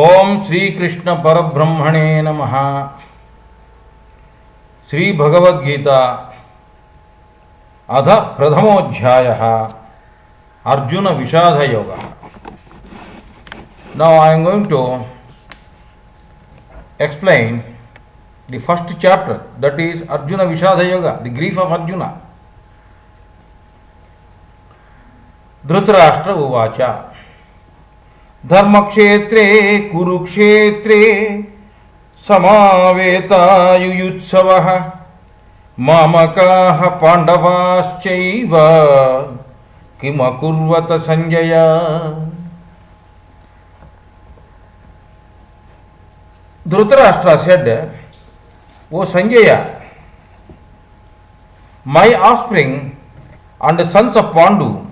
ओम श्री कृष्ण परब्रह्मणे नमः। श्री भगवद्गीता अध प्रथमोऽध्यायः अर्जुन विषाद योग। Now I am going to explain the first chapter, that is Arjuna Vishada Yoga, the grief of Arjuna. Dhritarashtra उवाच धर्मक्षेत्रे कुरुक्षेत्रे समावेतायुयुत्सवः मामकाः पाण्डवाश्चैव किमकुर्वत Sanjay. Dhritarashtra said, O Sanjaya, my offspring and the sons of Pandu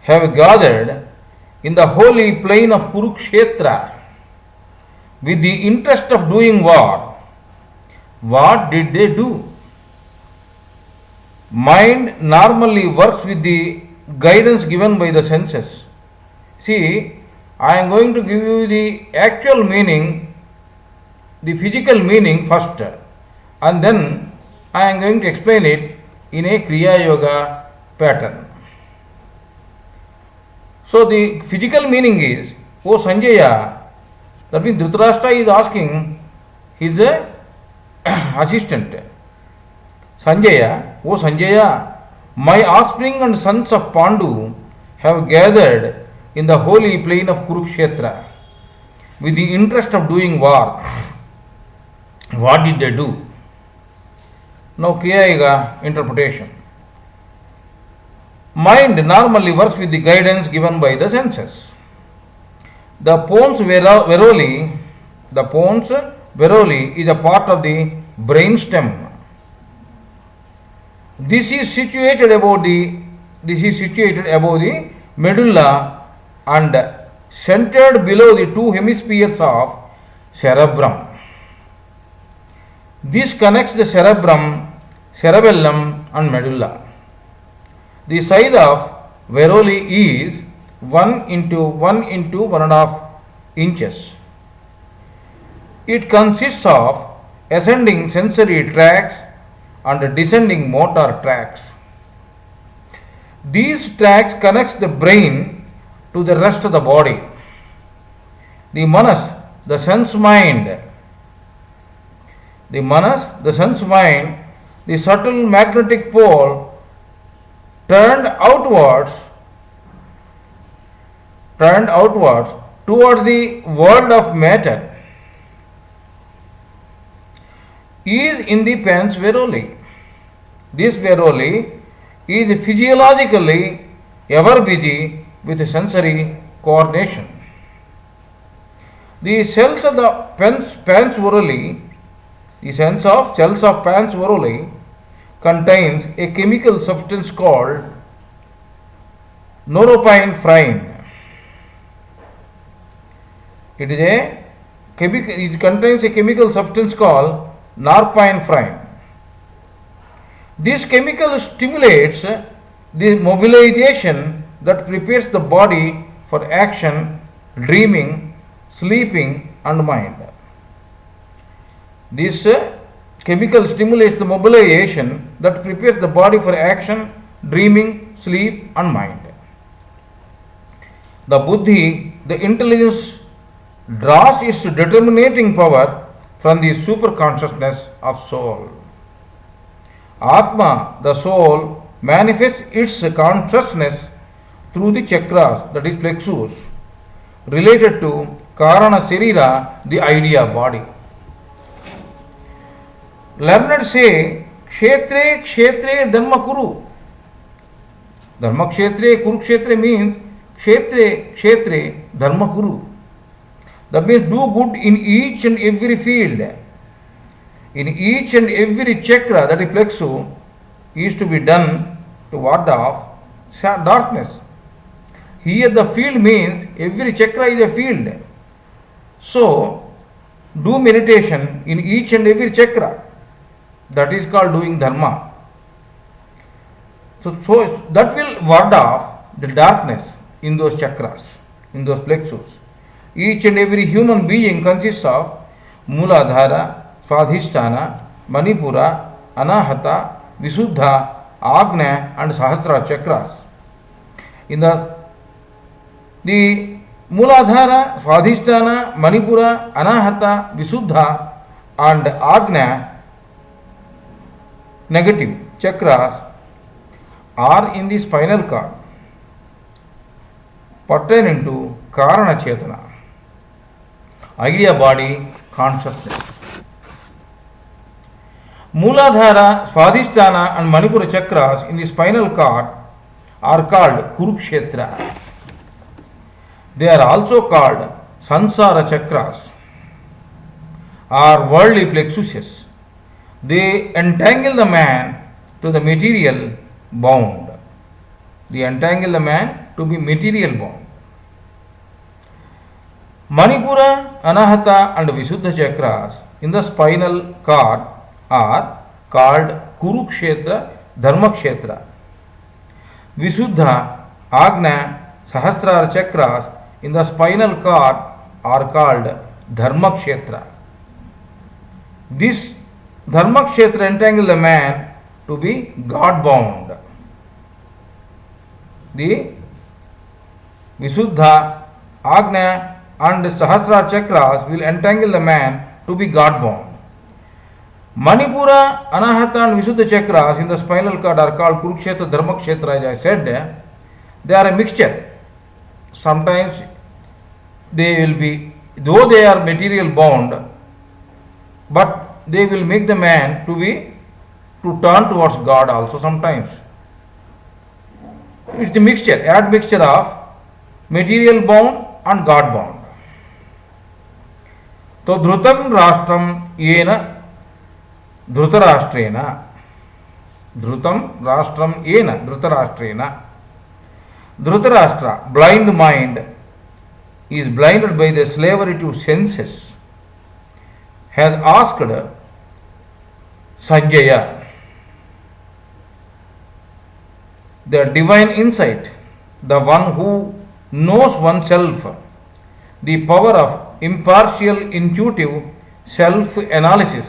have gathered in the holy plain of Kurukshetra with the interest of doing war. What did they do? Mind normally works with the guidance given by the senses. See, I am going to give you the actual meaning, the physical meaning first, and then I am going to explain it in a Kriya Yoga pattern. So the physical meaning is, O Sanjaya, that means Dhritarashtra is asking his assistant, Sanjaya, O Sanjaya, my offspring and sons of Pandu have gathered in the holy plain of Kurukshetra with the interest of doing war. What did they do? Now Kriya Yoga interpretation. Mind normally works with the guidance given by the senses. The pons veroli is a part of the brain stem. This is situated above the medulla and centered below the two hemispheres of cerebrum. This connects the cerebellum and medulla. The size of veroli is 1 into 1.5 inches. It consists of ascending sensory tracts and descending motor tracts. These tracts connect the brain to the rest of the body. The manas, the sense mind, the subtle magnetic pole turned outwards towards the world of matter is in the pons veroli. This veroli is physiologically ever busy with sensory coordination. The cells of the pons veroli, the cells of pons veroli contains a chemical substance called norepinephrine. It contains a chemical substance called norepinephrine. This chemical stimulates the mobilization that prepares the body for action, dreaming, sleeping, and mind. This chemical stimulates the mobilization that prepares the body for action, dreaming, sleep, and mind. The buddhi, the intelligence, draws its determining power from the superconsciousness of soul. Atma, the soul, manifests its consciousness through the chakras, that is plexus, related to Karana Sharira, the idea body. Learned say, Kshetre Kshetre Dharma Kuru. Dharma Kshetre Kurukshetre means Kshetre Kshetre Dharma Kuru. That means do good in each and every field. In each and every chakra, that is plexus, is to be done to ward off darkness. Here the field means every chakra is a field. So do meditation in each and every chakra. That is called doing dharma. So that will ward off the darkness in those chakras, in those plexus. Each and every human being consists of Mooladhara, Swadhisthana, Manipura, Anahata, Visuddha, Agnya and Sahasrara chakras. In the Mooladhara, Swadhisthana, Manipura, Anahata, Visuddha and Agnya negative chakras are in the spinal cord pertaining to Karana Chetana, idea body consciousness. Mooladhara, Swadhisthana and Manipura chakras in the spinal cord are called Kurukshetra. They are also called Sansara chakras or worldly plexuses. They entangle the man to the material bound. They entangle the man to be material bound. Manipura, Anahata and Visuddha chakras in the spinal cord are called Kurukshetra, Dharmakshetra. Visuddha, Agnya, Sahasrara chakras in the spinal cord are called Dharmakshetra. This Dharmakshetra entangle the man to be God bound. The Visuddha, Agnya and Sahasrara chakras will entangle the man to be God bound. Manipura, Anahata and Visuddha chakras in the spinal cord are called Kurukshetra, Dharmakshetra. As I said, they are a mixture. Sometimes they will be, though they are material bound, but they will make the man to turn towards God also sometimes. It's the mixture, admixture of material bound and God bound. So dhrutam rashtam yena dhrutarashtrena. Dhrutam rashtam yena dhrutarashtrena. Dhritarashtra, blind mind, is blinded by the slavery to senses, has asked Sanjaya, the divine insight, the one who knows oneself, the power of impartial intuitive self-analysis,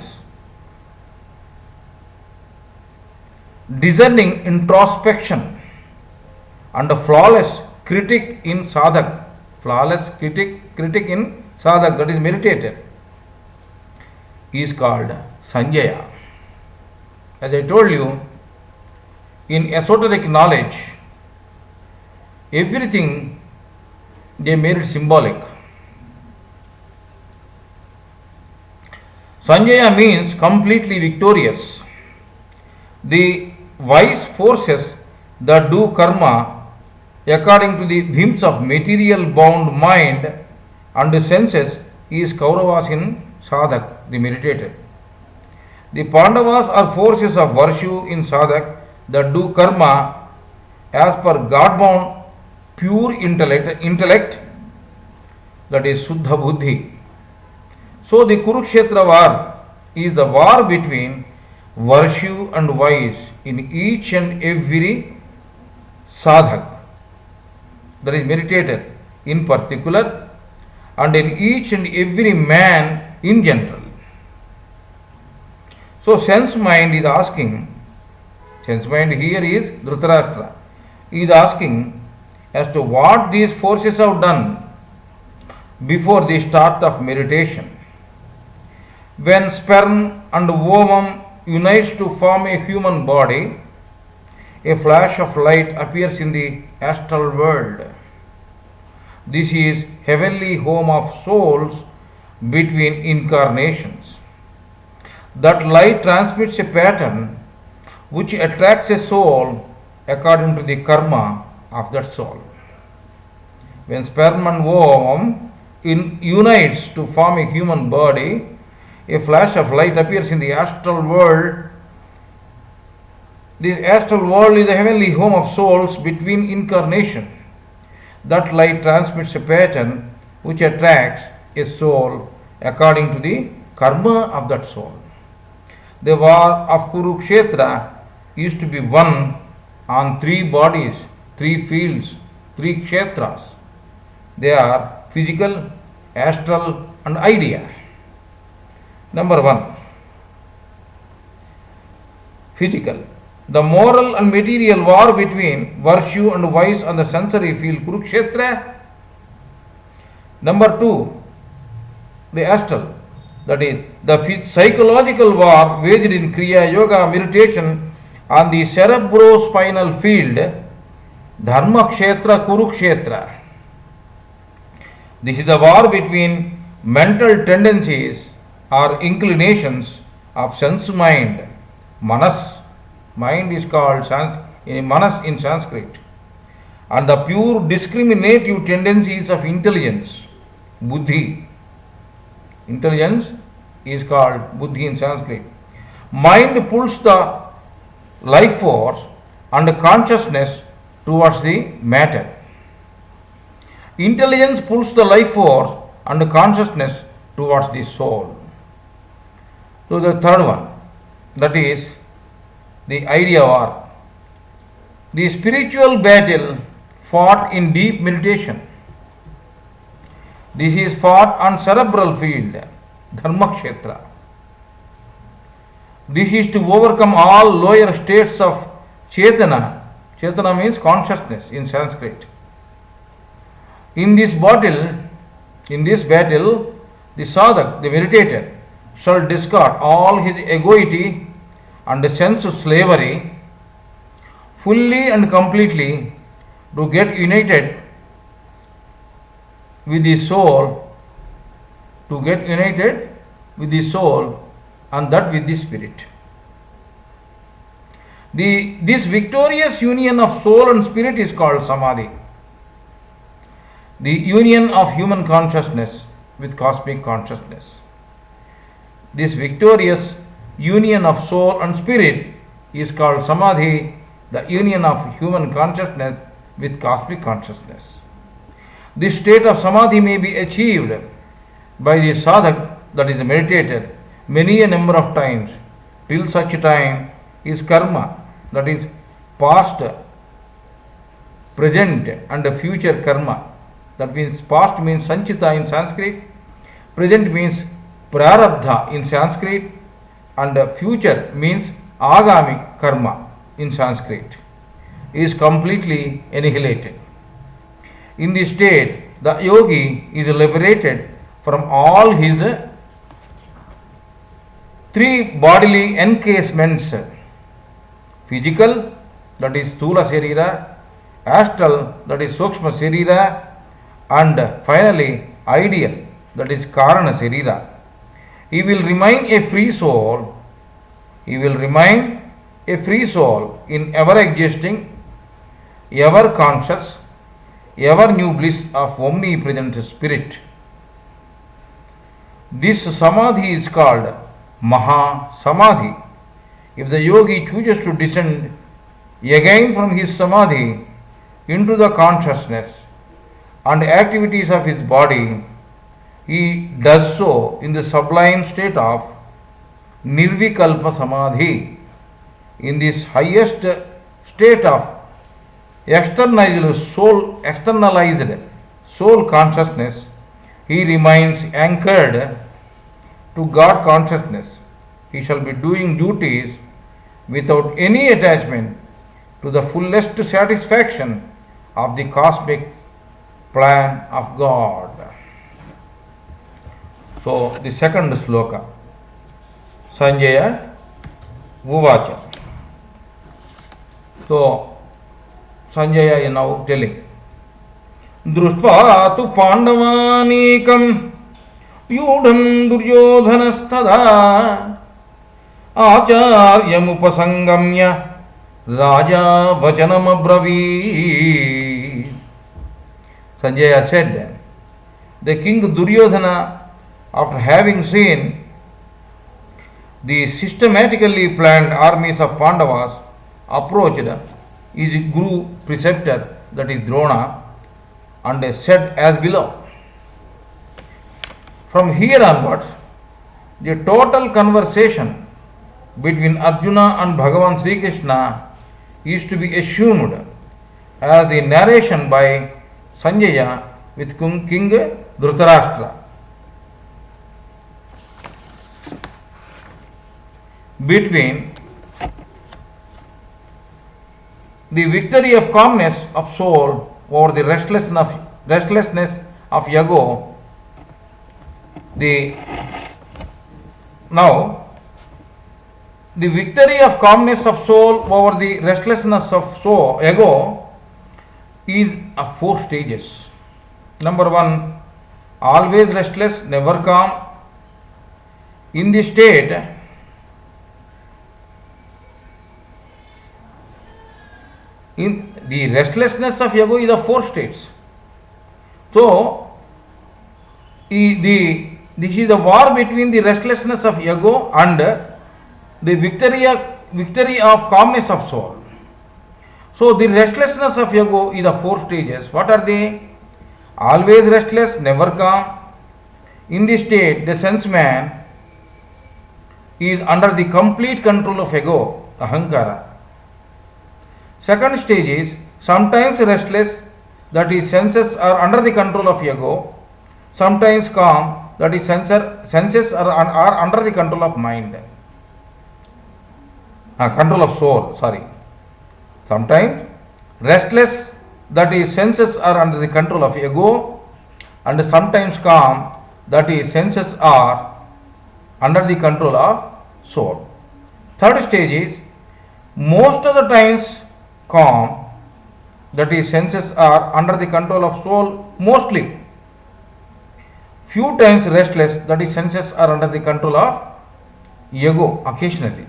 discerning introspection, and a flawless critic in sadhak, critic in sadhak, that is meditator, is called Sanjaya. As I told you, in esoteric knowledge, everything they made it symbolic. Sanjaya means completely victorious. The wise forces that do karma according to the whims of material bound mind and senses is Kauravas in sadhak, the meditator. The Pandavas are forces of virtue in sadhak that do karma as per God bound pure intellect, that is Suddha Buddhi. So the Kurukshetra war is the war between virtue and vice in each and every sadhak, that is meditator in particular, and in each and every man in general. So sense mind is asking, sense mind here is Dhritarashtra, is asking as to what these forces have done before the start of meditation. When sperm and ovum unites to form a human body, a flash of light appears in the astral world. This is heavenly home of souls between incarnations. That light transmits a pattern which attracts a soul according to the karma of that soul. When sperm and ovum unites to form a human body, a flash of light appears in the astral world. This astral world is the heavenly home of souls between incarnation. That light transmits a pattern which attracts a soul according to the karma of that soul. The war of Kurukshetra is to be won on three bodies, three fields, three kshetras. They are physical, astral and idea. Number 1. Physical. The moral and material war between virtue and vice on the sensory field, Kurukshetra. Number 2. The astral. That is, the psychological war waged in Kriya Yoga meditation on the cerebrospinal field, Dharmakshetra, Kurukshetra. This is the war between mental tendencies or inclinations of sense mind. Manas. Mind is called Manas in Sanskrit. And the pure discriminative tendencies of intelligence, Buddhi. Intelligence is called Buddhi in Sanskrit. Mind pulls the life force and consciousness towards the matter. Intelligence pulls the life force and consciousness towards the soul. So the third one, that is the idea war. The spiritual battle fought in deep meditation. This is fought on cerebral field, Dharmakshetra. This is to overcome all lower states of Chetana. Chetana means consciousness in Sanskrit. In this battle, the sadhak, the meditator, shall discard all his egoity and sense slavery fully and completely to get united with the soul, and that with the spirit. This victorious union of soul and spirit is called Samadhi. The union of human consciousness with cosmic consciousness. This victorious union of soul and spirit is called Samadhi, the union of human consciousness with cosmic consciousness. This state of Samadhi may be achieved by the sadhak, that is the meditator, many a number of times, till such time his karma, that is past, present and future karma. That means past means sanchita in Sanskrit, present means prarabdha in Sanskrit, and future means agami karma in Sanskrit, is completely annihilated. In this state, the yogi is liberated from all his three bodily encasements: physical, that is Sthula Sharira, astral, that is Sukshma Sharira, and finally ideal, that is Karana Sharira. He will remain a free soul. In ever existing, ever conscious, ever new bliss of omnipresent spirit. This Samadhi is called Maha Samadhi. If the yogi chooses to descend again from his Samadhi into the consciousness and activities of his body, he does so in the sublime state of Nirvikalpa Samadhi. In this highest state of externalized soul consciousness, he remains anchored to God consciousness. He shall be doing duties without any attachment to the fullest satisfaction of the cosmic plan of God. So, the second sloka, Sanjaya Uvacha. So, Sanjaya is now telling, Društva tu Pandavanikam Yudham Duryodhanastada Acharyamupasangamya Raja Vachanam Abravi. Sanjaya said, the king Duryodhana, after having seen the systematically planned armies of Pandavas, approached his guru preceptor, that is Drona, and said as below. From here onwards, the total conversation between Arjuna and Bhagavan Sri Krishna is to be assumed as the narration by Sanjaya with King Dhritarashtra. between the victory of calmness of soul over the restlessness of ego. Now, the victory of calmness of soul over the restlessness of ego is of 4 stages. Number 1, always restless, never calm. In this state, in the restlessness of ego is of 4 states. So, this is a war between the restlessness of ego and the victory of calmness of soul. So, the restlessness of ego is of 4 stages. What are they? Always restless, never calm. In this state, the sense man is under the complete control of ego, ahankara. Second stage is sometimes restless, that is senses are under the control of ego. Sometimes calm, that is senses are under the control of mind. Control of soul, sorry. Sometimes restless, that is senses are under the control of ego, and sometimes calm, that is senses are under the control of soul. Third stage is most of the times calm, that is senses are under the control of soul mostly. Few times restless, that is senses are under the control of ego occasionally.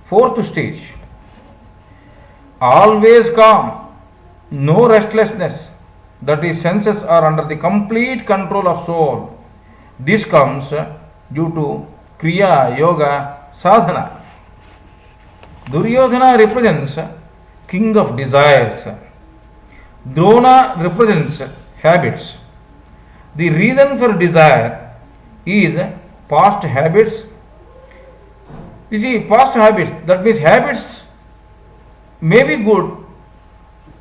Fourth stage, always calm, no restlessness, that is senses are under the complete control of soul. This comes due to Kriya, Yoga, Sadhana. Duryodhana represents king of desires. Drona represents habits. The reason for desire is past habits. You see, past habits, that means habits may be good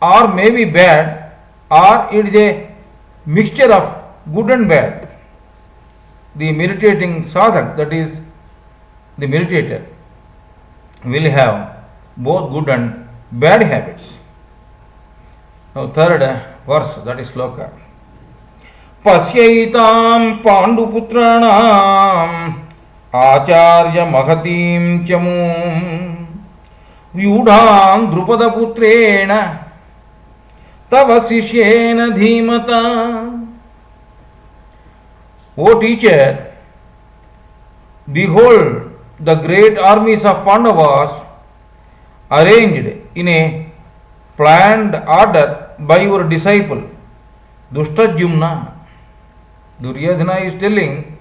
or may be bad, or it is a mixture of good and bad. The meditating sadhak, that is the meditator, will have both good and bad habits. Now, third verse, that is sloka. Pasyaitam Panduputranam Acharya Mahatim Chamum Vyudham Drupada Putrena Tava Sishyena Dhimata. O teacher, behold the great armies of Pandavas arranged in a planned order by your disciple Dushtajumna. Duryodhana is telling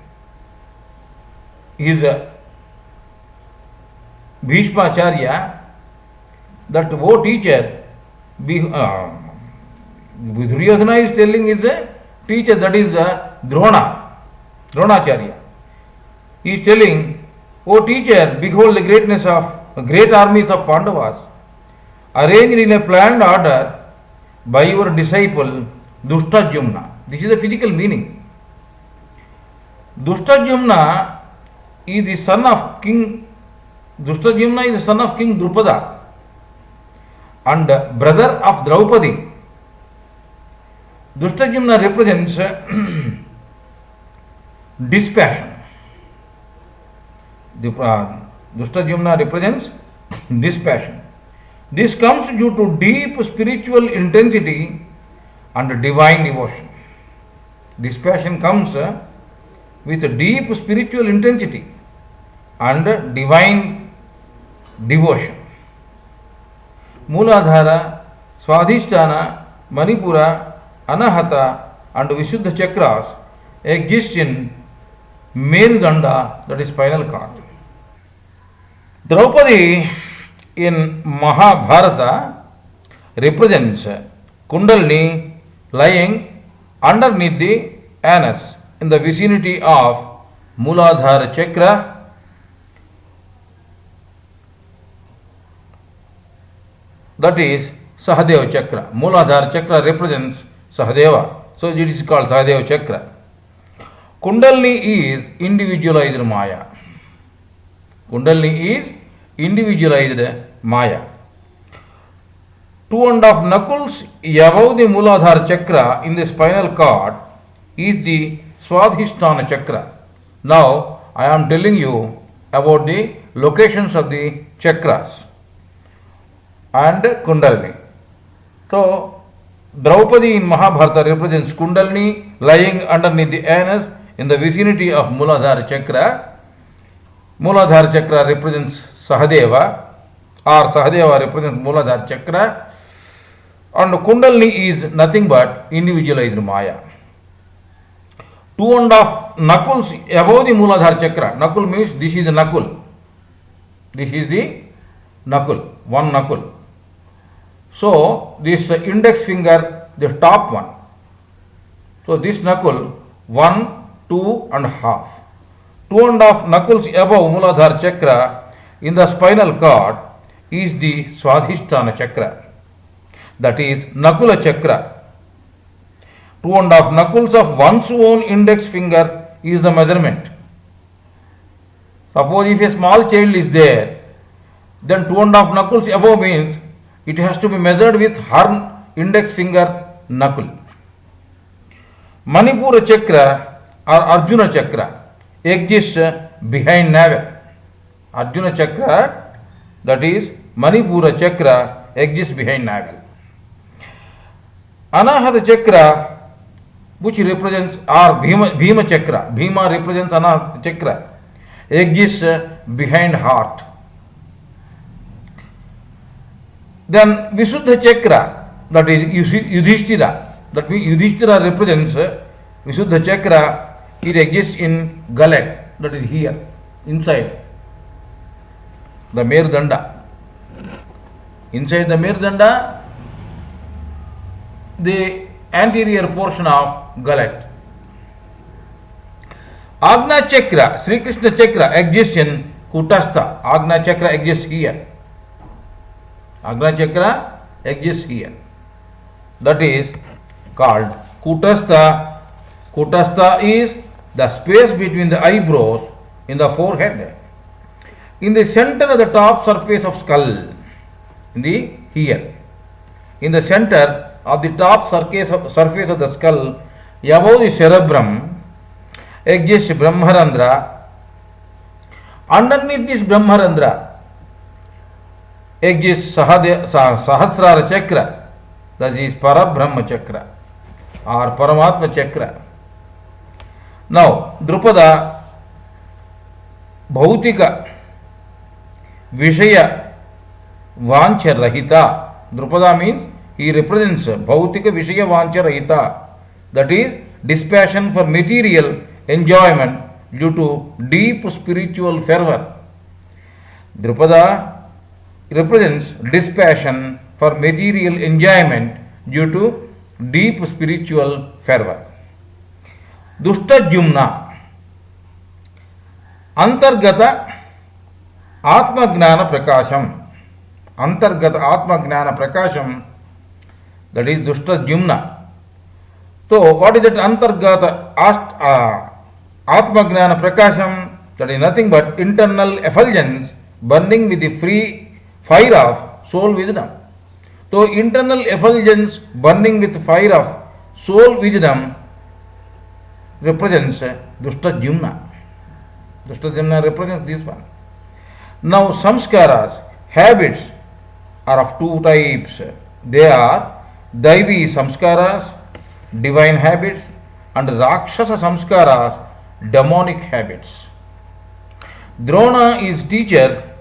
his Bhishmacharya that, O teacher, Duryodhana is telling his teacher, that is Dronacharya. He is telling, O teacher, behold the greatness of great armies of Pandavas arranged in a planned order by your disciple Dushtajumna. This is the physical meaning. Dushtajumna is the son of King Drupada and brother of Draupadi. Dushtajumna represents dispassion. Dushtajumna represents dispassion. This comes due to deep spiritual intensity and divine devotion. Dispassion comes with deep spiritual intensity and divine devotion. Mooladhara, Swadhisthana, Manipura, Anahata and Vishuddha chakras exist in Merudanda, that is spinal cord. Draupadi in Mahabharata represents Kundalini lying underneath the anus in the vicinity of Mooladhara chakra. That is Sahadeva chakra. Mooladhara chakra represents Sahadeva. So it is called Sahadeva chakra. Kundalini is individualized Maya. Kundalini is individualized Maya. 2.5 knuckles above the Mooladhara chakra in the spinal cord is the Swadhisthana chakra. Now I am telling you about the locations of the chakras and Kundalini. So Draupadi in Mahabharata represents Kundalini lying underneath the anus in the vicinity of Mooladhara chakra. Mooladhara chakra represents Sahadeva, or Sahadeva represents Mooladhara chakra, and Kundalini is nothing but individualized Maya. 2.5 knuckles above the Mooladhara chakra. Knuckle means this is the knuckle. This is the knuckle, one knuckle. So this index finger, the top one. So this knuckle, 1, 2.5. 2.5 knuckles above Mooladhara chakra in the spinal cord is the Swadhisthana chakra. That is Nakula chakra. 2.5 knuckles of one's own index finger is the measurement. Suppose if a small child is there, then 2.5 knuckles above means it has to be measured with her index finger knuckle. Manipura chakra or Arjuna chakra exists behind navel. Arjuna chakra, that is Manipura chakra, exists behind navel. Anahata chakra, which represents, or Bhima chakra, Bhima represents Anahata chakra, exists behind heart. Then Visuddha chakra, that is Yudhishthira, that means Yudhishthira represents Visuddha chakra, it exists in gullet, that is here, inside the Merdanda. Inside the Merdanda, the anterior portion of gullet. Agna chakra, Sri Krishna chakra exists in Kutastha. Agna chakra exists here. Agna chakra exists here. That is called Kutastha. Kutastha is the space between the eyebrows in the forehead. In the center of the top surface of skull, in the here. In the center of the top surface of the skull, above the cerebrum, exists Brahmarandra. Underneath this Brahmarandra exists Sahasrara chakra, that is Parabrahma chakra or Paramatma chakra. Now, Drupada Bhautika Vishaya Vancha Rahita. Drupada means he represents Bhautika Vishaya Vancha Rahita, that is dispassion for material enjoyment due to deep spiritual fervor. Drupada represents dispassion for material enjoyment due to deep spiritual fervor. Dushtajumna Antargata Atma Gnana Prakasham. Antargata Atma Gnana Prakasham, that is Dushtajumna. So what is that Antargata Atma Gnana Prakasham? That is nothing but internal effulgence burning with the free fire of soul wisdom. So internal effulgence burning with fire of soul wisdom represents Dushtajumna. Dushtajumna represents this one. Now samskaras, habits, are of two types. They are Daivi samskaras, divine habits, and Rakshasa samskaras, demonic habits. Drona is teacher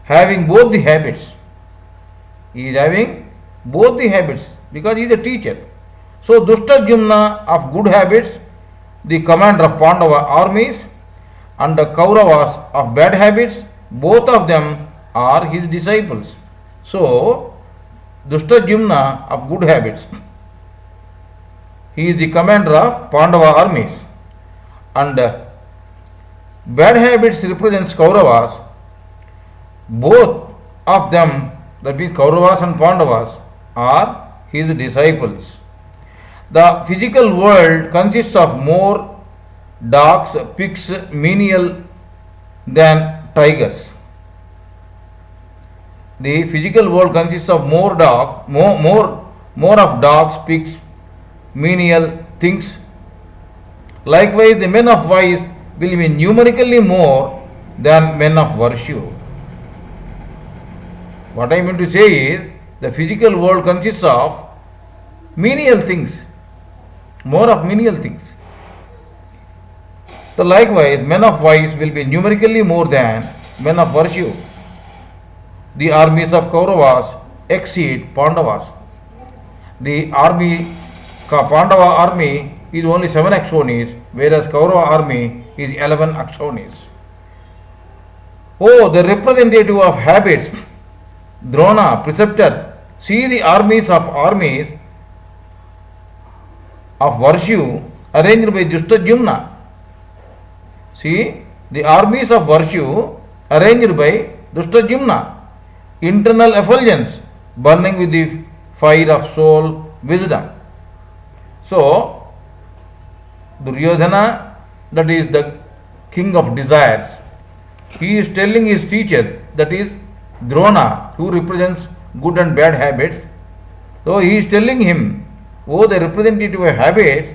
having both the habits. He is having both the habits because he is a teacher. So Dushtajumna of good habits, the commander of Pandava armies, and the Kauravas of bad habits, both of them are his disciples. So Dushtajumna of good habits, he is the commander of Pandava armies, and bad habits represents Kauravas. Both of them, that means Kauravas and Pandavas, are his disciples. The physical world consists of more dogs, pigs, menial than tigers. The physical world consists of more of dogs, pigs, menial things. Likewise, the men of vice will be numerically more than men of virtue. What I mean to say is, the physical world consists of menial things, more of menial things. So likewise, men of vice will be numerically more than men of virtue. The armies of Kauravas exceed Pandavas. The Pandava army is only 7 Akshonis, whereas Kaurava army is 11 Akshonis. Oh, the representative of habits, Drona, preceptor, see the armies of virtue arranged by Justajumna. See the armies of virtue arranged by Justajumna. Internal effulgence burning with the fire of soul wisdom. So, Duryodhana, that is the king of desires, he is telling his teacher, that is Drona, who represents good and bad habits. So, he is telling him, oh, the representative of habits,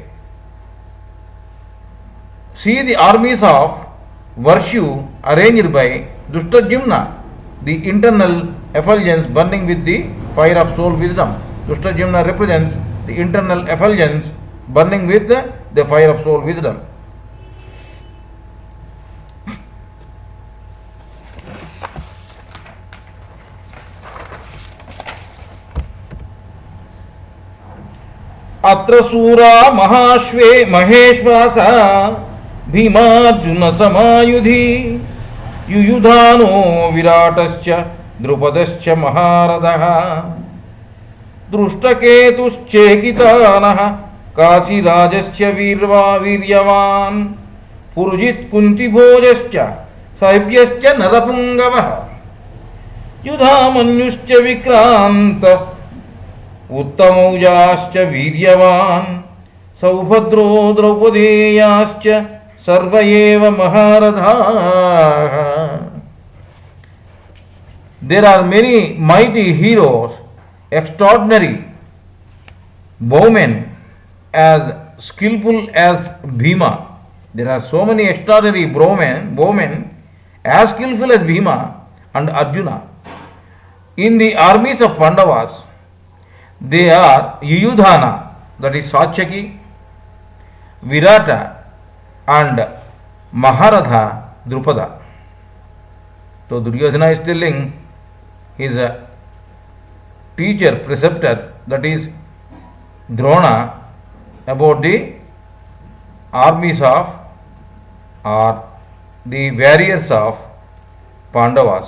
see the armies of virtue arranged by Dustajumna, the internal effulgence burning with the fire of soul wisdom. Dustajumna represents the internal effulgence burning with the fire of soul wisdom. अत्र सूरा महाश्वे महेश्वासा भीमार्जुन समायुधि युयुधानो विराटश्च द्रुपदश्च महारथः दृष्टकेतुश्चेकितानः काशीराजश्च वीर्यवान् पुरुजित् कुन्तिभोजश्च सैभ्यश्च नरपुङ्गवः युधामन्युश्च विक्रान्त उत्तमौजाश्च वीर्यवान् सौभद्रो द्रौपदेयाश्च सर्व एव महारथाः. There are many mighty heroes, extraordinary bowmen, as skillful as Bhima. There are so many extraordinary bowmen as skillful as Bhima and Arjuna. In the armies of Pandavas, they are Yuyudhana, that is Satyaki, Virata, and Maharatha Drupada. So Duryodhana is telling his teacher, preceptor, that is Drona, about the armies of or the warriors of Pandavas.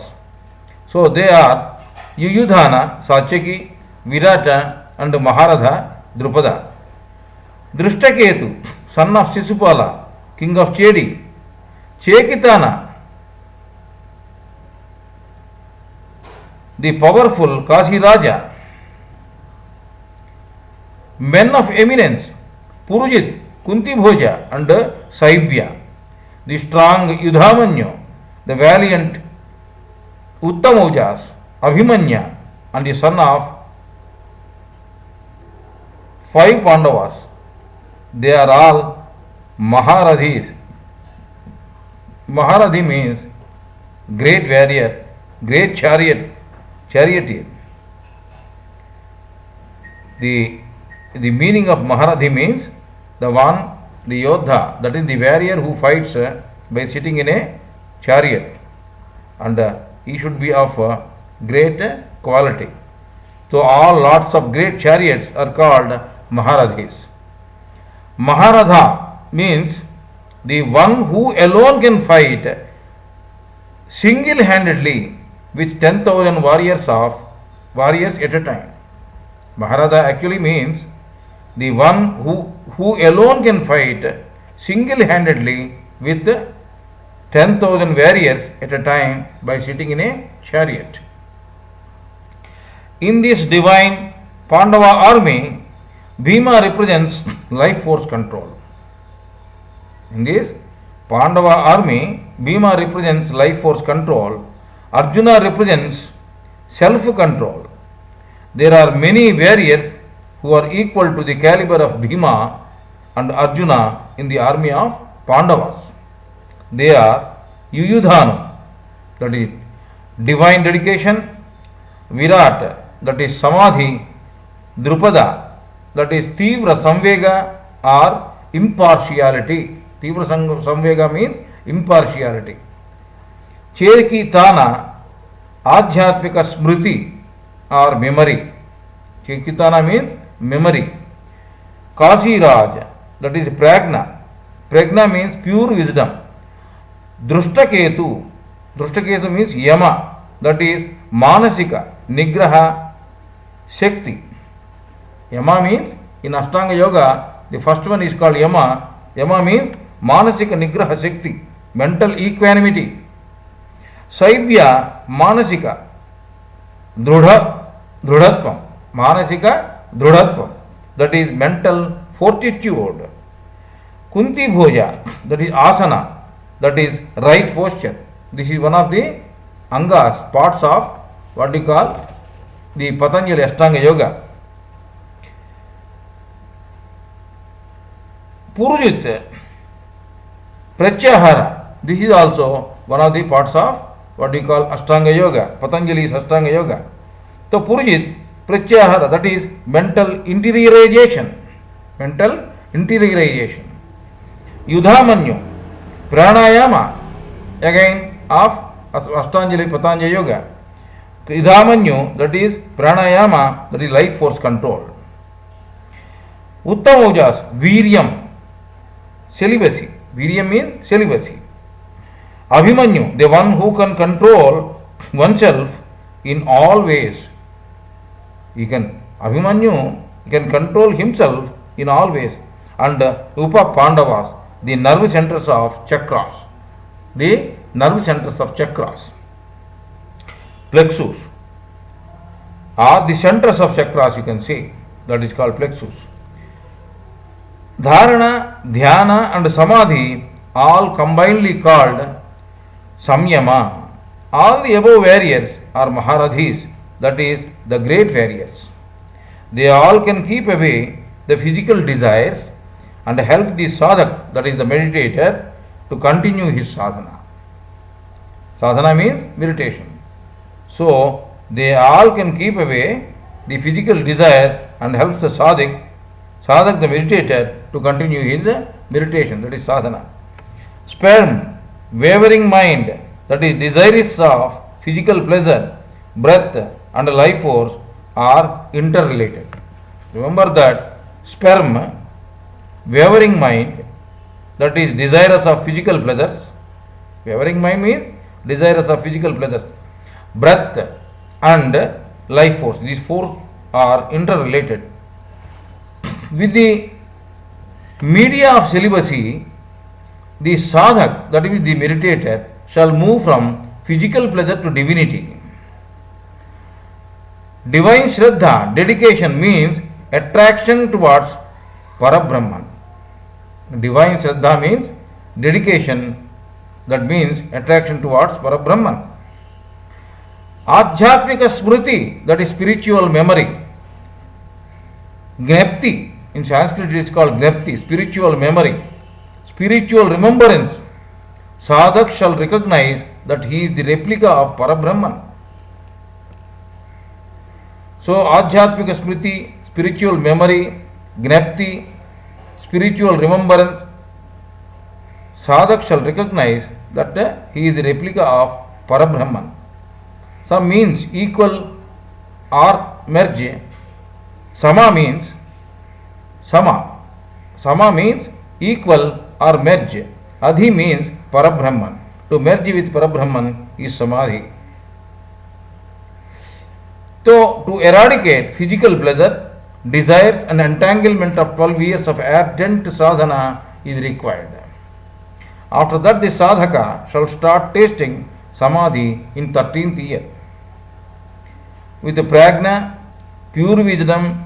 So they are Yuyudhana, Satyaki, Virata and Maharatha Drupada. Drishtaketu, son of Sisupala, king of Chedi. Chekitana, the powerful Kashi Raja. Men of eminence, Purujit, Kunti Bhoja and Saibhya. The strong Yudhamanyu, the valiant Uttamojas, Abhimanya, and the son of 5 Pandavas. They are all Maharathis. Maharathi means great warrior, great charioteer. The meaning of Maharathi means the one, the Yodha, that is the warrior who fights by sitting in a chariot, and he should be of great quality. So all lots of great chariots are called Maharathis. Maharatha means the one who alone can fight single-handedly with 10,000 warriors at a time. Maharatha actually means the one who alone can fight single-handedly with 10,000 warriors at a time by sitting in a chariot. In this divine Pandava army, Bhima represents life force control. In this Pandava army, Bhima represents life force control, Arjuna represents self-control. There are many warriors who are equal to the caliber of Bhima and Arjuna in the army of Pandavas. They are Yuyudhanu, that is divine dedication, Virat, that is Samadhi, Drupada, that is Tivra Samvega or impartiality. Tivra Samvega means impartiality. Cherki Tana, Adhyatmika Smriti or memory. Cherkitana means memory. Kasi Raj, that is Pragna. Pragna means pure wisdom. Drushtaketu, Drushtaketu means Yama, that is Manasika, Nigraha, Shakti. Yama means, in Ashtanga Yoga, the first one is called Yama. Yama means Manasika Nigraha Shakti, mental equanimity. Saibhya, Manasika, Drudhatvam, Manasika Drudhatvam, that is mental fortitude. Kunti Bhoja, that is Asana, that is right posture. This is one of the Angas, parts of what we call the Patanjali Ashtanga Yoga. Purujit, Pratyahara, this is also one of the parts of what we call Ashtanga Yoga, Patanjali's Ashtanga Yoga. So Purujit, Pratyahara, that is mental interiorization. Mental interiorization. Yudhamanyu, Pranayama, again of Ashtanjali Patanjali Yoga. Yudhamanyu, that is Pranayama, that is life force control. Uttamajas, Viryam, celibacy. Viryam means celibacy. Abhimanyu, the one who can control oneself in all ways. Abhimanyu can control himself in all ways. And Upa Pandavas, the nerve centers of chakras. The nerve centers of chakras. Plexus are the centers of chakras, you can say. That is called plexus. Dharana, Dhyana and Samadhi, all combinedly called Samyama. All the above warriors are Maharadhis, that is the great warriors. They all can keep away the physical desires and help the sadhak, that is the meditator, to continue his sadhana. Sadhana means meditation. So, they all can keep away the physical desires and help the sadhak the meditator, to continue his meditation, that is sadhana. Sperm, wavering mind, that is desirous of physical pleasure, breath and life force are interrelated. Remember that sperm, wavering mind, that is desirous of physical pleasures. Wavering mind means desirous of physical pleasures. Breath and life force, these four are interrelated. With the media of celibacy, the sadhak, that is the meditator, shall move from physical pleasure to divinity. Divine Shraddha, dedication, means attraction towards Parabrahman. Divine Shraddha means dedication, that means attraction towards Parabrahman. Adhyatmika Smriti, that is spiritual memory. Gnapti, in Sanskrit it is called Gnapti, spiritual memory, spiritual remembrance. Sadhak shall recognize that he is the replica of Parabrahman. So, Adhyatmika Smriti, spiritual memory, Gnapti, spiritual remembrance. Sadhak shall recognize that he is the replica of Parabrahman. Some means equal or merge. Sama means Sama. Sama means equal or merge. Adhi means Parabrahman. To merge with Parabrahman is Samadhi. So, to eradicate physical pleasure, desires and entanglement of 12 years of ardent sadhana is required. After that, the sadhaka shall start tasting Samadhi in 13th year. With the prajna, pure wisdom,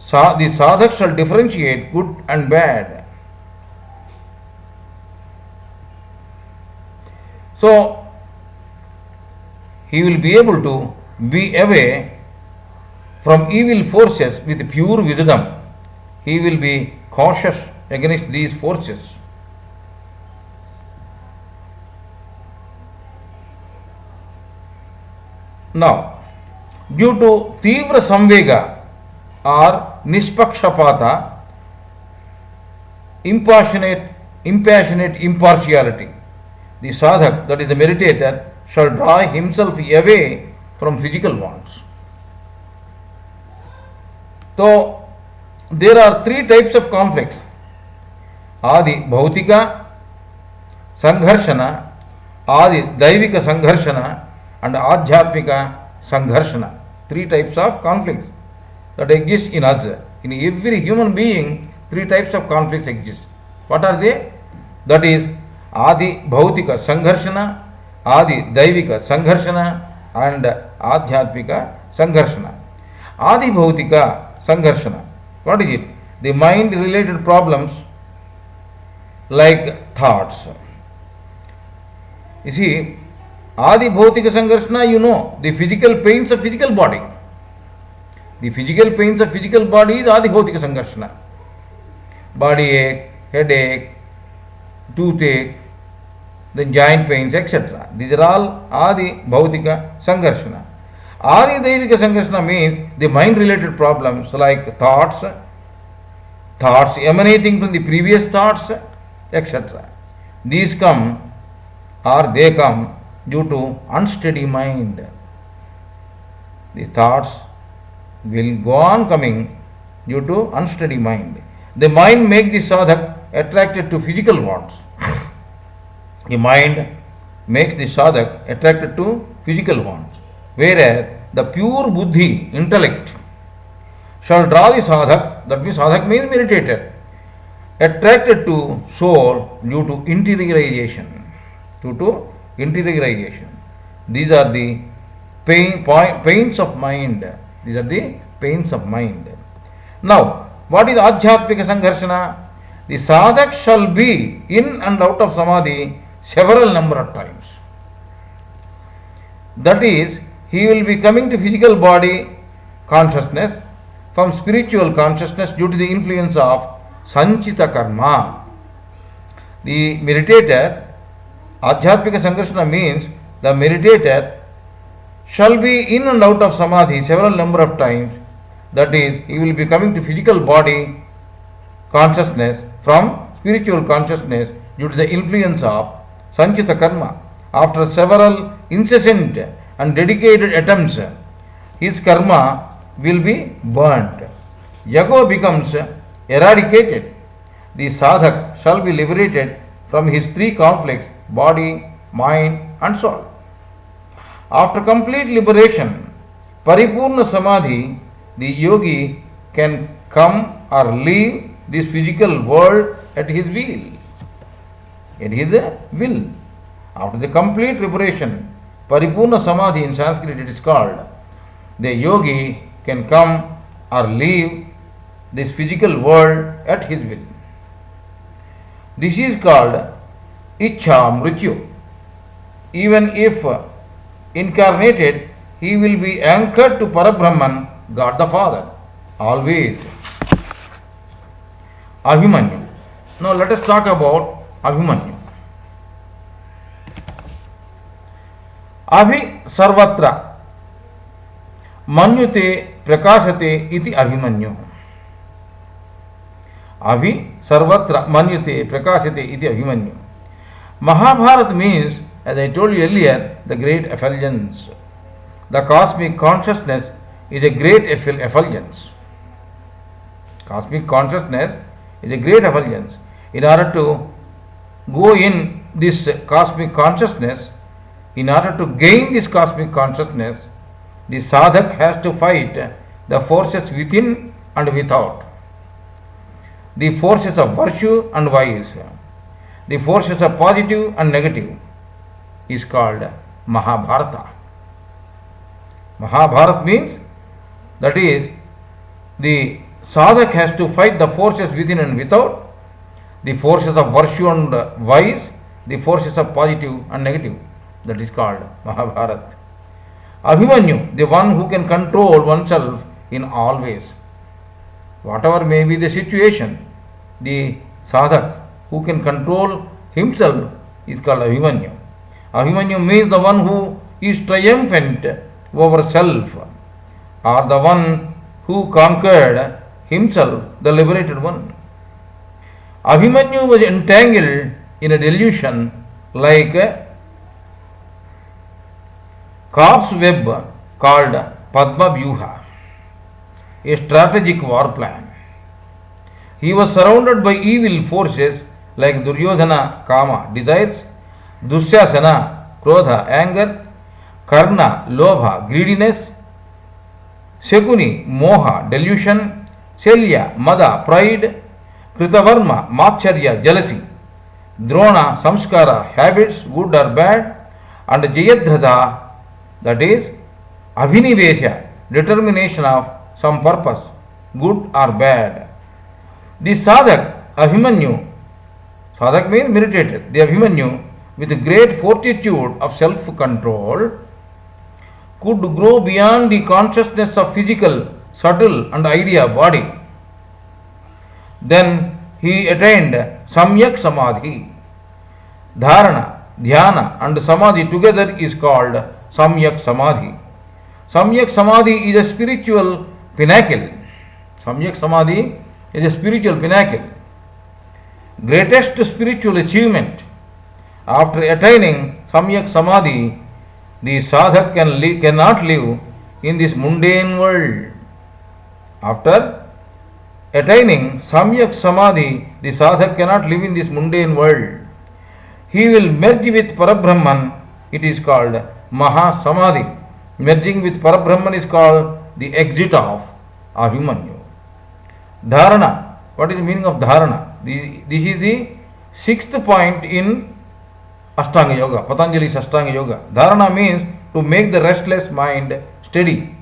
the sadhak shall differentiate good and bad. So he will be able to be away from evil forces with pure wisdom. He will be cautious against these forces. Now, due to Tivra Samvega or Nispakshapata, impassionate impartiality, the sadhak, that is the meditator, shall draw himself away from physical wants. So, there are three types of conflicts: Adi Bhautika Sangharshana, Adi Daivika Sangharshana, and Adhyatmika Sangharshana. Three types of conflicts that exist in us. In every human being, three types of conflicts exist. What are they? That is Adi Bhautika Sangharshana, Adi Daivika Sangharshana, and Adhyatmika Sangharshana. Adi Bhautika Sangharshana. What is it? The mind related problems like thoughts. You see, Adi Bhautika Sangharshana, you know, the physical pains of physical body. The physical pains of physical body is Adi Bhautika Sangharshana. Body ache, headache, toothache, then joint pains, etc. These are all Adi Bhautika Sangharshana. Adi Daivika Sangharshana means the mind related problems like thoughts emanating from the previous thoughts, etc. These come or they come due to unsteady mind. The thoughts will go on coming due to unsteady mind. The mind makes the sadhak attracted to physical wants. The mind makes the sadhak attracted to physical wants, whereas the pure buddhi, intellect, shall draw the sadhak, that means sadhak means meditator, attracted to soul due to interiorization. These are the pains of mind. These are the pains of mind. Now, what is Adhyatmika Sangharshana? The sadhak shall be in and out of samadhi several number of times. That is, he will be coming to physical body consciousness from spiritual consciousness due to the influence of Sanchita Karma. The meditator, Adhyatmika Sangharshana means the meditator shall be in and out of samadhi several number of times. That is, he will be coming to physical body consciousness from spiritual consciousness due to the influence of Sanchita Karma. After several incessant and dedicated attempts, his karma will be burnt. Yago becomes eradicated. The sadhak shall be liberated from his three conflicts: body, mind, and soul. After complete liberation, Paripurna Samadhi, the yogi can come or leave this physical world at his will. At his will. After the complete liberation, Paripurna Samadhi in Sanskrit it is called, the yogi can come or leave this physical world at his will. This is called Ichha Mrityu. Even if incarnated, he will be anchored to Parabrahman, God the Father, always. Abhimanyu. Now let us talk about Abhimanyu. Abhi sarvatra manyute prakashate iti abhimanyu. Abhi sarvatra manyute prakashate iti abhimanyu. Mahabharata means, as I told you earlier, the great effulgence. The cosmic consciousness is a great effulgence. Cosmic consciousness is a great effulgence. In order to go in this cosmic consciousness, in order to gain this cosmic consciousness, the sadhak has to fight the forces within and without. The forces of virtue and vice, the forces of positive and negative is called Mahabharata. Mahabharata means, that is, the sadhak has to fight the forces within and without, the forces of virtue and vice, the forces of positive and negative. That is called Mahabharata. Abhimanyu, the one who can control oneself in all ways. Whatever may be the situation, the sadhak who can control himself is called Abhimanyu. Abhimanyu means the one who is triumphant over self, or the one who conquered himself, the liberated one. Abhimanyu was entangled in a delusion like a calf's web called Padma Vyuha, a strategic war plan. He was surrounded by evil forces like Duryodhana, Kama, desires, Dusyasana, Krodha, anger, Karna, Lobha, greediness, Shakuni, Moha, delusion, Shelya, Mada, pride, Kritavarma, Matcharya, jealousy, Drona, Samskara, habits, good or bad, and Jayadratha, that is Abhinivesha, determination of some purpose, good or bad. The sadhak, Abhimanyu, sadhak means meditated, the Abhimanyu, with great fortitude of self-control, could grow beyond the consciousness of physical, subtle and idea body. Then he attained Samyak Samadhi. Dharana, Dhyana and Samadhi together is called Samyak Samadhi. Samyak Samadhi is a spiritual pinnacle. Samyak Samadhi is a spiritual pinnacle. Greatest spiritual achievement. After attaining Samyak Samadhi, the sadhak cannot live in this mundane world. After attaining Samyak Samadhi, the sadhak cannot live in this mundane world. He will merge with Parabrahman. It is called Maha Samadhi. Merging with Parabrahman is called the exit of Abhimanyu. Dharana. What is the meaning of dharana? This is the sixth point in Ashtanga Yoga, Patanjali's Ashtanga Yoga. Dharana means to make the restless mind steady.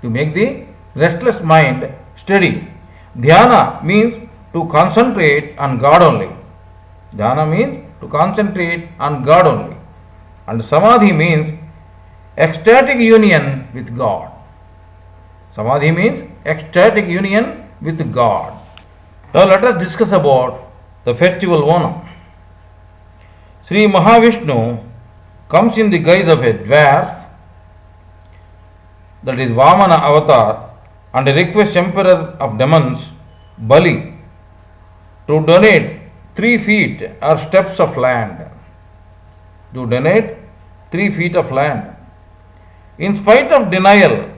To make the restless mind steady. Dhyana means to concentrate on God only. Dhyana means to concentrate on God only. And Samadhi means ecstatic union with God. Samadhi means ecstatic union with God. Now let us discuss about the festival Onam. Sri Mahavishnu comes in the guise of a dwarf, that is Vamana avatar, and requests Emperor of demons Bali to donate 3 feet or steps of land. To donate 3 feet of land. In spite of denial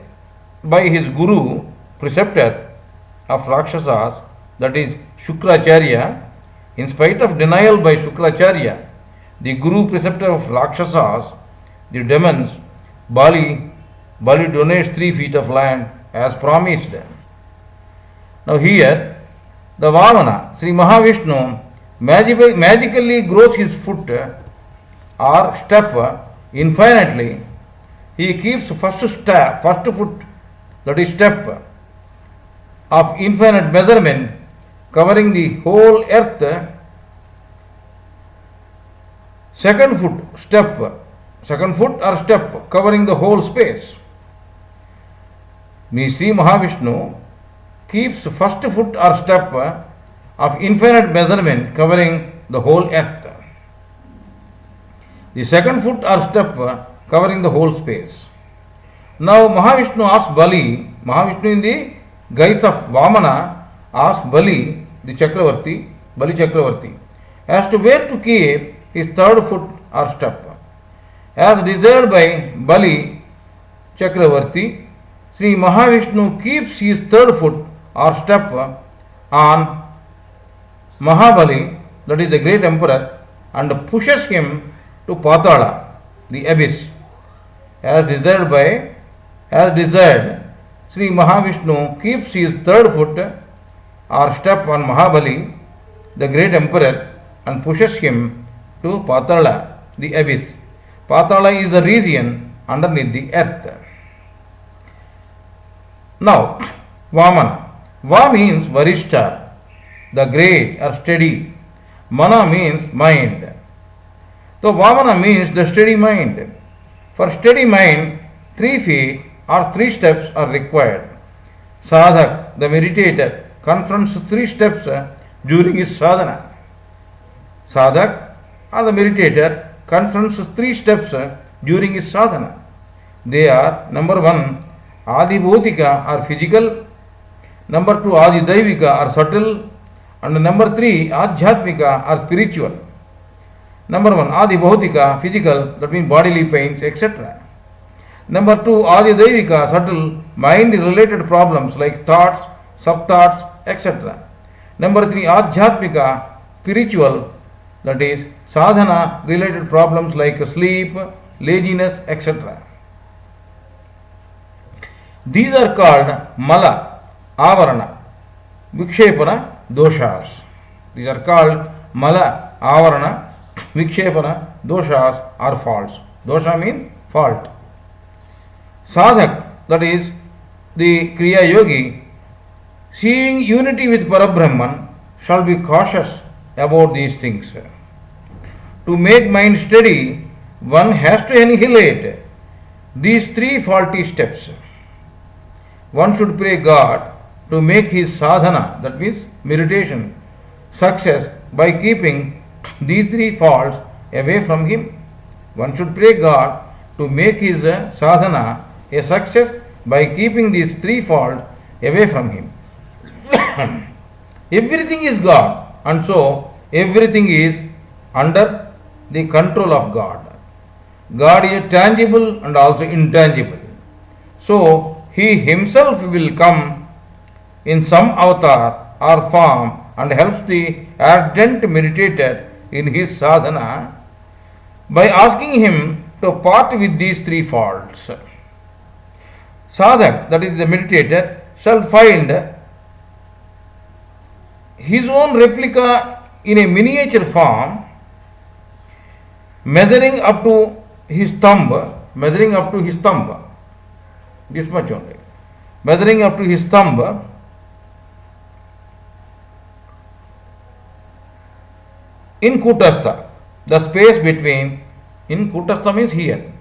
by his guru, preceptor of Rakshasas, that is Shukracharya, in spite of denial by Shukracharya, the guru preceptor of Rakshasas, the demons, Bali donates 3 feet of land as promised. Now here, the Vamana, Sri Mahavishnu, magically grows his foot or step infinitely. He keeps first foot, that is step, of infinite measurement, covering the whole earth. Second foot or step covering the whole space. Sri Mahavishnu keeps first foot or step of infinite measurement covering the whole earth. The second foot or step covering the whole space. Now Mahavishnu asks Bali, Mahavishnu in the guise of Vamana asks Bali, the Chakravarti, Bali Chakravarti, as to where to keep his third foot or step. As desired by Bali Chakravarti, Sri Mahavishnu keeps his third foot or step on Mahabali, that is the great emperor, and pushes him to Patala, the abyss. As desired, Sri Mahavishnu keeps his third foot or step on Mahabali, the great emperor, and pushes him to Patala, the abyss. Patala is the region underneath the earth. Now, Vamana. Va means Varishta, the great or steady. Mana means mind. So Vamana means the steady mind. For steady mind, 3 feet or 3 steps are required. Sadhak, the meditator, confronts 3 steps during his sadhana. Sadhak or the meditator confronts 3 steps during his sadhana. They are number 1, Adi Bhautika or physical, number 2, Adi Daivika or subtle, and number 3, Adhyatmika or spiritual. Number 1, Adi Bhautika, physical, that means bodily pains, etc. Number 2, Adi Daivika, subtle, mind-related problems like thoughts, sub-thoughts, etc. Number 3, Adhyatmika, spiritual, that is sadhana-related problems like sleep, laziness, etc. These are called Mala, Avarana, Vikshepana, Doshas. These are called Mala, Avarana, Vikshepana, Doshas or faults. Dosha means fault. Sadhak, that is the Kriya Yogi, seeing unity with Parabrahman, shall be cautious about these things. To make mind steady, one has to annihilate these 3 faulty steps. One should pray God to make his sadhana, that means meditation, success by keeping these 3 faults away from him. One should pray God to make his sadhana a success by keeping these 3 faults away from him. Everything is God, and so everything is under the control of God. God is tangible and also intangible. So he himself will come in some avatar or form and helps the ardent meditator in his sadhana by asking him to part with these 3 faults. Sadhak, that is the meditator, shall find his own replica in a miniature form, measuring up to his thumb, this much only, measuring up to his thumb, in Kutastha, the space between, in Kutastha means here,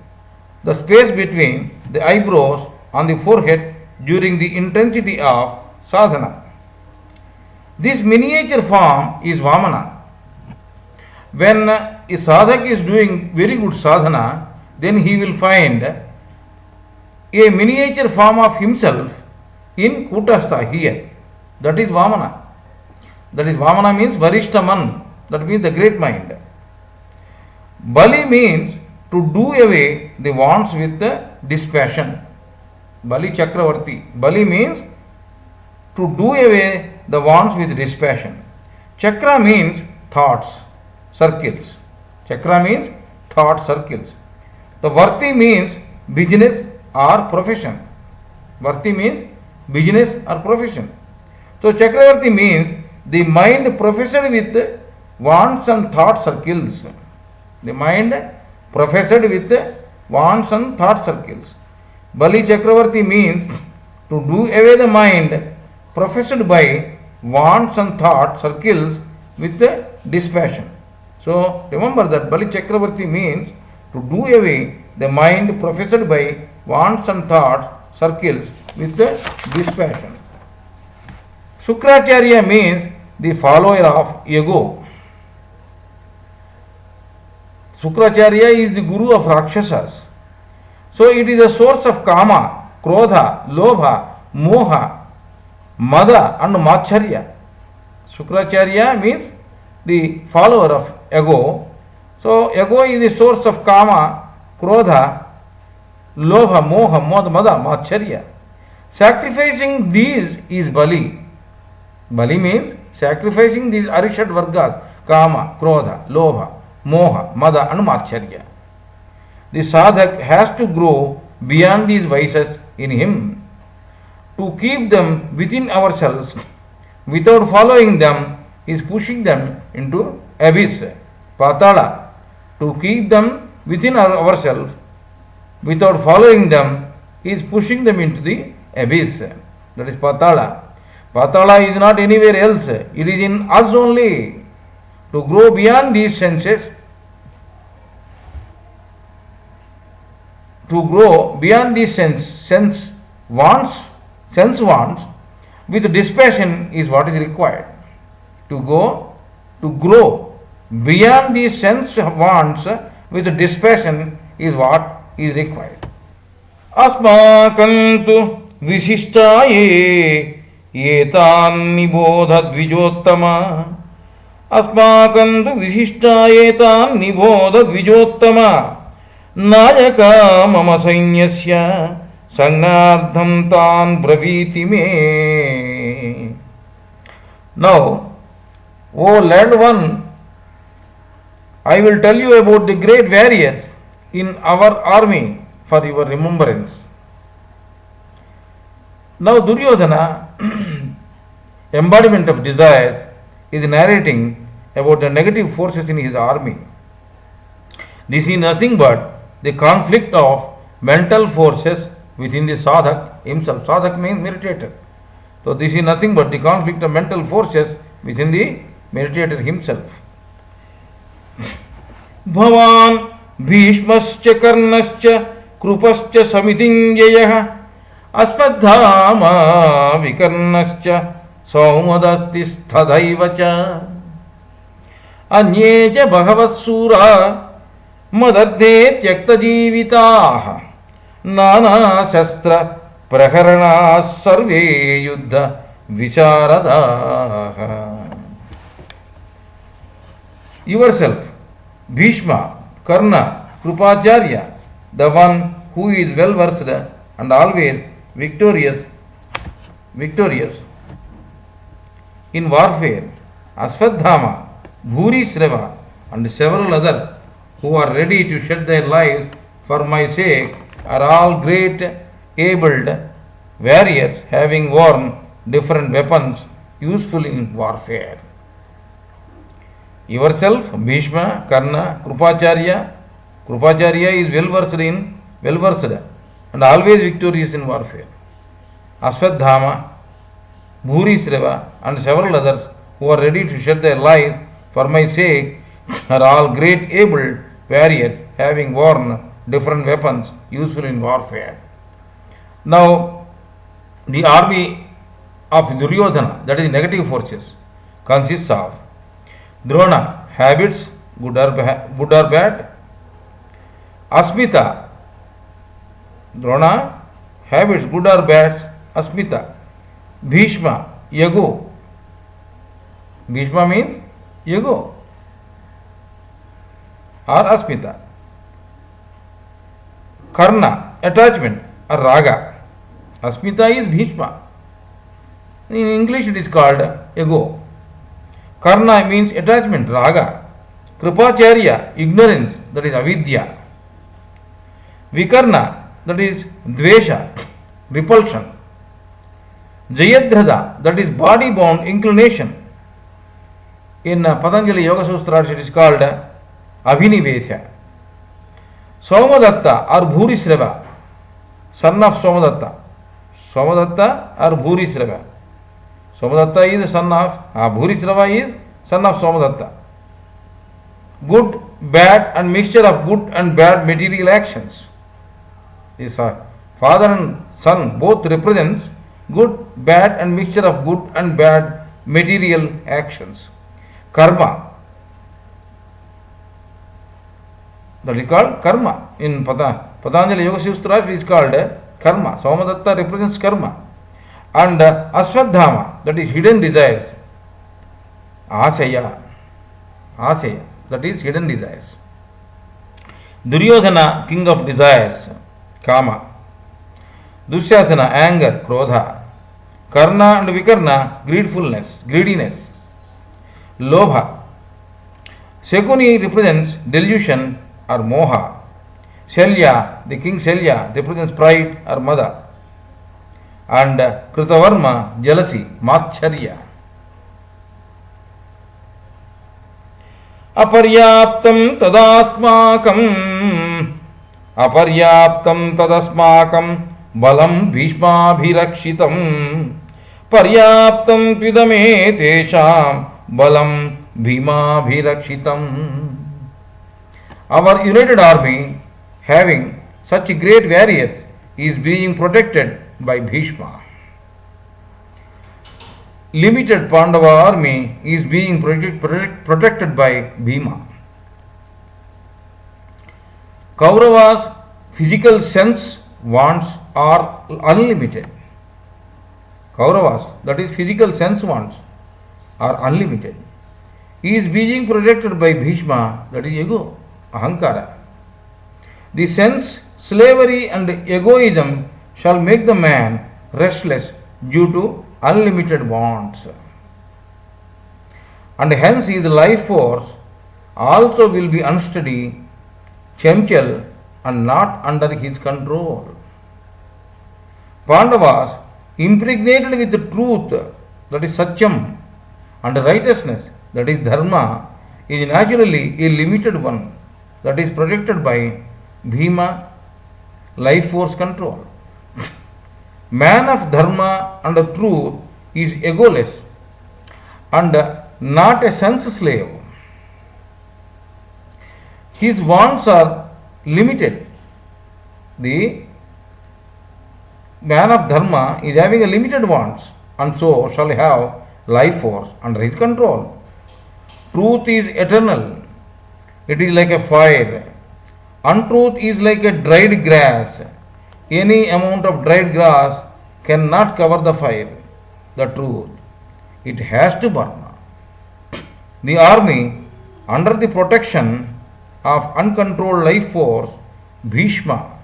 the space between the eyebrows on the forehead during the intensity of sadhana. This miniature form is Vamana. When a sadhak is doing very good sadhana, then he will find a miniature form of himself in Kutastha here. That is Vamana. That is Vamana means Varishtaman, that means the great mind. Bali means to do away the wants with dispassion. Bali Chakravarti. Bali means to do away the wants with dispassion. Chakra means thoughts, circles. Chakra means thought circles. The Varti means business or profession. Varti means business or profession. So Chakravarti means the mind professed with wants and thought circles. The mind professed with wants and thought circles. Bali Chakravarti means to do away the mind professed by wants and thought circles with dispassion. So remember that Bali Chakravarti means to do away the mind professed by wants and thought circles with dispassion. Sukracharya means the follower of ego. Sukracharya is the guru of Rakshasas. So it is a source of kama, krodha, lobha, moha, mada and macharya. Sukracharya means the follower of ego. So ego is the source of kama, krodha, lobha, moha, mada, macharya. Sacrificing these is Bali. Bali means sacrificing these Arishad Vargas, kama, krodha, lobha, moha, mada and macharya. The sadhak has to grow beyond these vices in him. To keep them within ourselves without following them is pushing them into abyss, patala. To keep them within ourselves without following them is pushing them into the abyss. That is patala. Patala is not anywhere else. It is in us only. To grow beyond these senses, to grow beyond the sense wants with dispassion is what is required. To grow beyond the sense wants with dispassion is what is required. अस्माकं तु विशिष्टाये एतान् निबोध द्विजोत्तम अस्माकं तु विशिष्टाये तान् निबोध द्विजोत्तम नायका मम सैन्यस्य संज्ञार्थं तान् ब्रवीति मे. Now, O learned one, I will tell you about the great warriors in our army for your remembrance. Now Duryodhana, embodiment of desires, is narrating about the negative forces in his army. This is nothing but the conflict of mental forces within the sadhak himself. Sadhak means meditator. So this is nothing but the conflict of mental forces within the meditator himself. Bhavan Bhishmascha Karnascha Krupascha Samitinjayah Aspadhama Vikarnascha Saumadastisthadaivacha Anyeja Bhagavatsura Madadde Tyakta Jivitaha Nana Shastra Praharana Sarve Yuddha Vicharadaha. Yourself, Bhishma, Karna, Krupacharya, the one who is well versed and always victorious in warfare, Aswadhama, Bhurishrava, and several others who are ready to shed their lives for my sake are all great abled warriors having worn different weapons useful in warfare. Yourself, Bhishma, Karna, Krupacharya. Krupacharya is well versed and always victorious in warfare. Aswadhama, Bhurishrava, and several others who are ready to shed their lives for my sake are all great able warriors having worn different weapons useful in warfare. Now, the army of Duryodhana, that is negative forces, consists of Drona, habits, good or bad. Asmita, Drona, habits, good or bad. Asmita. Bhishma, ego. Bhishma means ego or Asmita. Karna, attachment or raga. Asmita is Bhishma. In English it is called ego. Karna means attachment, raga. Krupacharya, ignorance, that is avidya. Vikarna, that is dvesha, repulsion. Jayadratha, that is body bound inclination. In Patanjali Yoga Sutras it is called Abhinivesha. Somadatta or Bhurishrava, son of Somadatta. Somadatta or Bhurishrava. Somadatta is the son of Bhurishrava is son of Somadatta. Good, bad and mixture of good and bad material actions. This father and son both represents good, bad and mixture of good and bad material actions. Karma, that is called karma. In Patanjali Yoga Sutras it is called karma. Somadatta represents karma. And Aswadhama, that is hidden desires. Asaya, that is hidden desires. Duryodhana, king of desires, Kama. Dusyasana, anger, Krodha. Karna and Vikarna, greediness. Lobha. Shakuni represents delusion or moha. Shalya, the king Shalya, represents pride or mada. And Kritavarma, jealousy, Macharya. Aparyaptam tadasmakam balam bhishmabhirakshitam paryaptam pidame tesham balam bhimabhirakshitam. Our united army having such great warriors is being protected by Bhishma. Limited Pandava army is being protected by Bhima. Kaurava's physical sense wants are unlimited. Kauravas, that is physical sense wants, are unlimited. He is being protected by Bhishma, that is ego, ahankara. The sense, slavery and egoism shall make the man restless due to unlimited wants. And hence his life force also will be unsteady, chemchal and not under his control. Pandavas, impregnated with the truth, that is satyam, and righteousness, that is dharma, is naturally a limited one, that is protected by Bhima, life force control. Man of dharma and truth is egoless and not a sense slave. His wants are limited. The man of dharma is having a limited wants and so shall have life force under his control. Truth is eternal. It is like a fire. Untruth is like a dried grass. Any amount of dried grass cannot cover the fire, the truth. It has to burn. The army, under the protection of uncontrolled life force, Bhishma,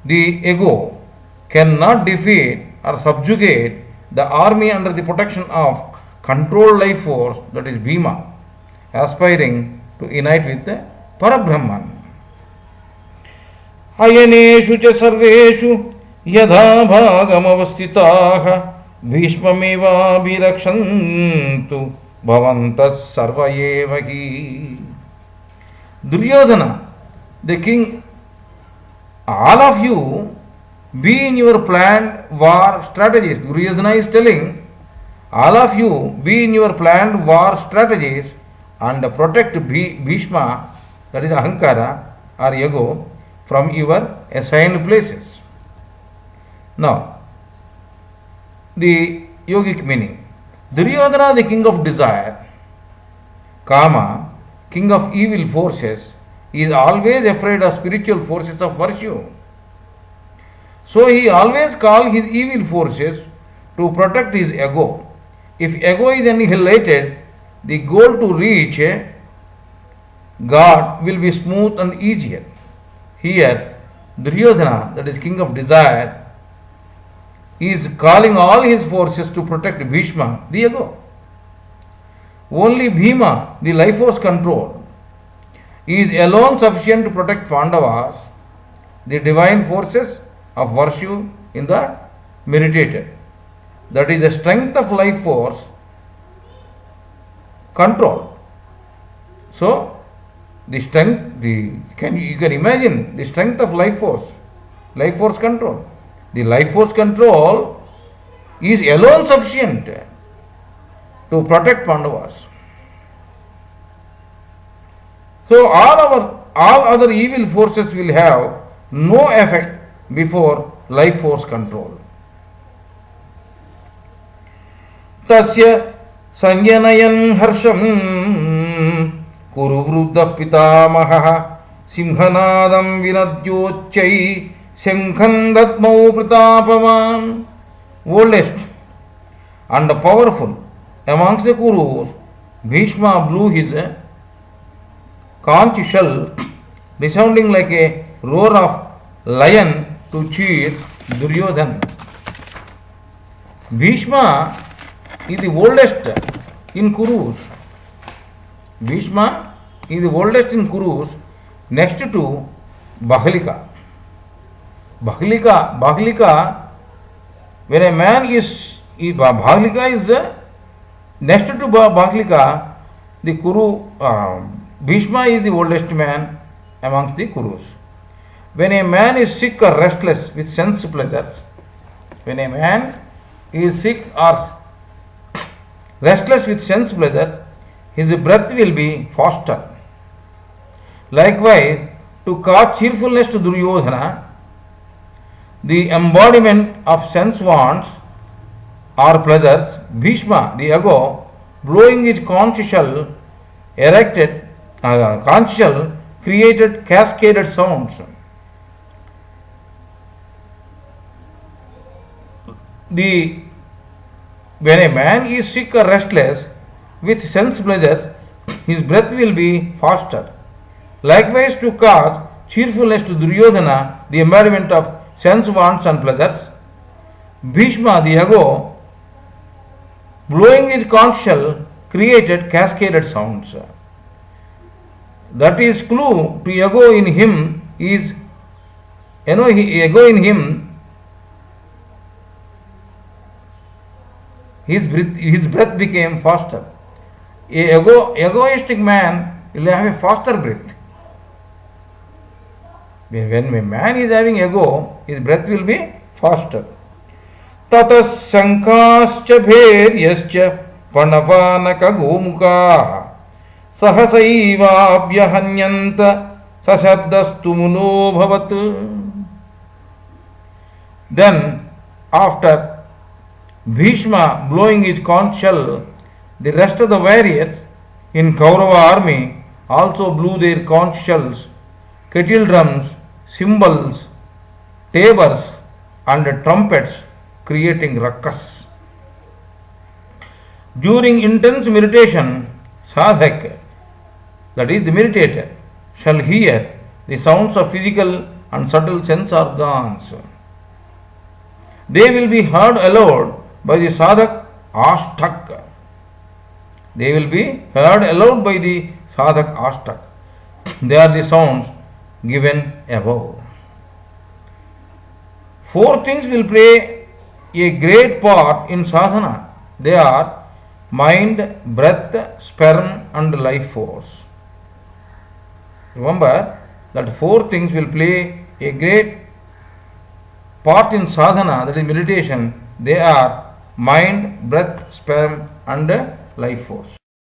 the ego, cannot defeat or subjugate the army under the protection of controlled life force, that is Bhima, aspiring to unite with the Parabrahman. अयनेषु च सर्वेषु यथा भागमवस्थिताः भीष्ममेवाभिरक्षन्तु भवन्तः सर्व एव हि. Duryodhana, the king, all of you be in your planned war strategies. Duryodhana is telling, all of you be in your planned war strategies and protect Bhishma, that is Ahankara or ego, from your assigned places. Now, the yogic meaning. Duryodhana, the king of desire, Kama, king of evil forces, is always afraid of spiritual forces of virtue. So he always calls his evil forces to protect his ego. If ego is annihilated, the goal to reach God will be smooth and easier. Here, Duryodhana, that is king of desire, is calling all his forces to protect Bhishma, the ego. Only Bhima, the life force control, is alone sufficient to protect Pandavas, the divine forces of virtue in the meditated. That is the strength of life force control. So, the strength, you can imagine the strength of life force control. The life force control is alone sufficient to protect Pandavas. So all other evil forces will have no effect before life force control. Tasya sanjanayan harsham kuruvruddha pitamaha simhanadam vinadyochai shankhan datmau pratapavan. Oldest and powerful amongst the Kurus, Bhishma blew his conch shell, resounding like a roar of lion to cheer Duryodhana. Bhishma is the oldest in Kurus. Bhishma is the oldest in Kurus next to Bahlika. Bahlika, when a man is, Bahlika is next to Bahlika, the Kuru, Bhishma is the oldest man amongst the Kurus. When a man is sick or restless with sense pleasures, when a man is sick or restless with sense pleasures, his breath will be faster. Likewise, to cause cheerfulness to Duryodhana, the embodiment of sense wants or pleasures, Bhishma, the ego, blowing his conch shell, created cascaded sounds. When a man is sick or restless with sense pleasures, his breath will be faster. Likewise, to cause cheerfulness to Duryodhana, the embodiment of sense wants and pleasures, Bhishma, the ego, blowing his conch shell, created cascaded sounds. That is clue to ego in him is ego in him. His breath became faster. Egoistic man will have a faster breath. When a man is having ego, his breath will be faster. Tatas sankascha bheryascha panavanaka gomukha sahasaivaabhyahanyanta sashabdastu muno bhavat. Then, after Bhishma blowing his conch shell, the rest of the warriors in Kaurava army also blew their conch shells, kettle drums, cymbals, tabors and trumpets, creating ruckus. During intense meditation, sadhak, that is the meditator, shall hear the sounds of physical and subtle sense organs. They will be heard aloud by the sadhak ashtak. They will be heard aloud by the sadhak ashtak. They are the sounds given above. Four things will play a great part in sadhana. They are mind, breath, sperm and life force. Remember that four things will play a great part in sadhana, that is meditation. They are mind, breath, sperm and life force.